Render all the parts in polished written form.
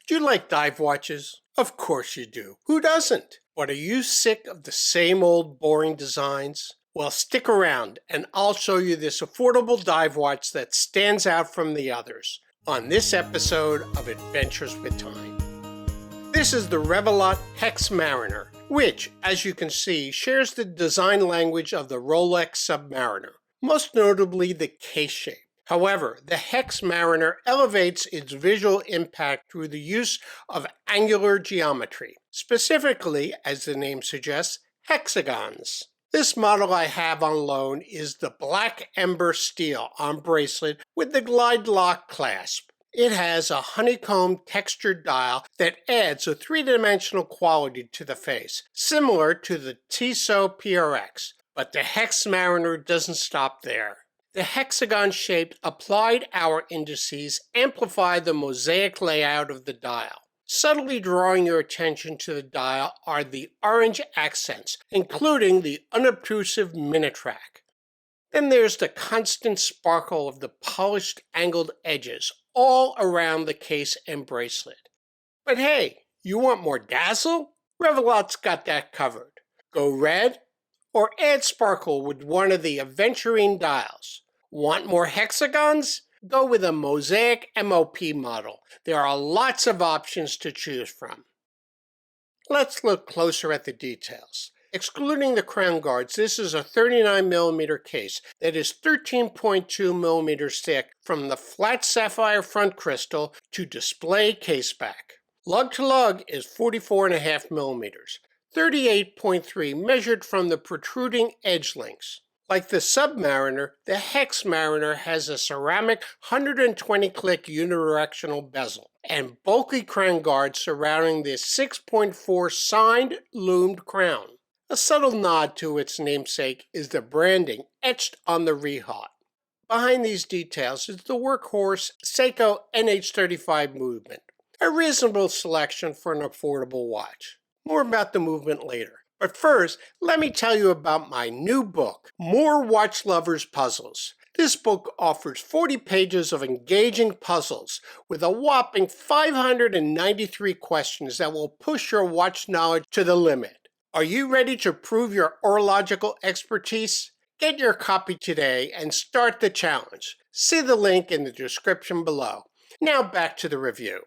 Do you like dive watches? Of course you do. Who doesn't? But are you sick of the same old boring designs? Well, stick around and I'll show you this affordable dive watch that stands out from the others on this episode of Adventures with Time. This is the Revelot Hexmariner, which, as you can see, shares the design language of the Rolex Submariner, most notably the case shape. However, the Hexmariner elevates its visual impact through the use of angular geometry, specifically, as the name suggests, hexagons. This model I have on loan is the Black Ember Steel on bracelet with the glide lock clasp. It has a honeycomb textured dial that adds a three-dimensional quality to the face, similar to the Tissot PRX, but the Hexmariner doesn't stop there. The hexagon-shaped applied hour indices amplify the mosaic layout of the dial. Subtly drawing your attention to the dial are the orange accents, including the unobtrusive minute track. Then there's the constant sparkle of the polished angled edges all around the case and bracelet. But hey, you want more dazzle? Revelot's got that covered. Go red or add sparkle with one of the aventurine dials. Want more hexagons? Go with a mosaic MOP model. There are lots of options to choose from. Let's look closer at the details. Excluding the crown guards, this is a 39mm case that is 13.2mm thick from the flat sapphire front crystal to display case back. Lug to lug is 44.5mm, 38.3 measured from the protruding edge links. Like the Submariner, the Hexmariner has a ceramic 120-click unidirectional bezel and bulky crown guards surrounding this 6.4 signed loomed crown. A subtle nod to its namesake is the branding etched on the rehaut. Behind these details is the workhorse Seiko NH35 movement, a reasonable selection for an affordable watch. More about the movement later. But first, let me tell you about my new book, More Watch Lovers Puzzles. This book offers 40 pages of engaging puzzles with a whopping 593 questions that will push your watch knowledge to the limit. Are you ready to prove your horological expertise? Get your copy today and start the challenge. See the link in the description below. Now back to the review.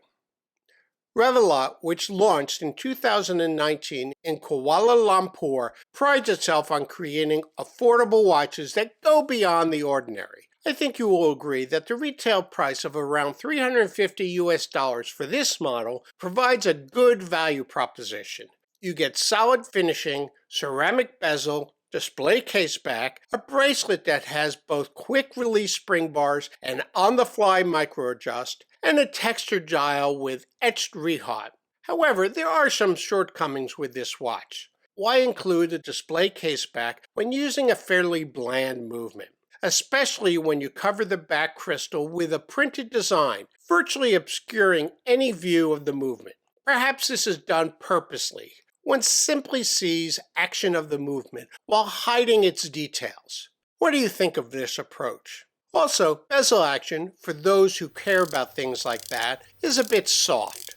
Revelot, which launched in 2019 in Kuala Lumpur, prides itself on creating affordable watches that go beyond the ordinary. I think you will agree that the retail price of around $350 for this model provides a good value proposition. You get solid finishing, ceramic bezel, display case back, a bracelet that has both quick release spring bars and on-the-fly micro adjust, and a textured dial with etched rehaut. However, there are some shortcomings with this watch. Why include a display case back when using a fairly bland movement, especially when you cover the back crystal with a printed design, virtually obscuring any view of the movement? Perhaps this is done purposely. One simply sees action of the movement while hiding its details. What do you think of this approach? Also, bezel action, for those who care about things like that, is a bit soft.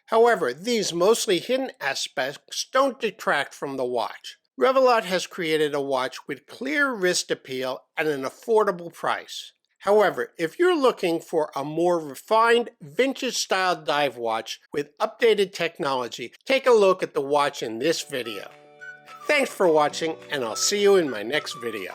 However, these mostly hidden aspects don't detract from the watch. Revelot has created a watch with clear wrist appeal at an affordable price. However, if you're looking for a more refined, vintage-style dive watch with updated technology, take a look at the watch in this video. Thanks for watching, and I'll see you in my next video.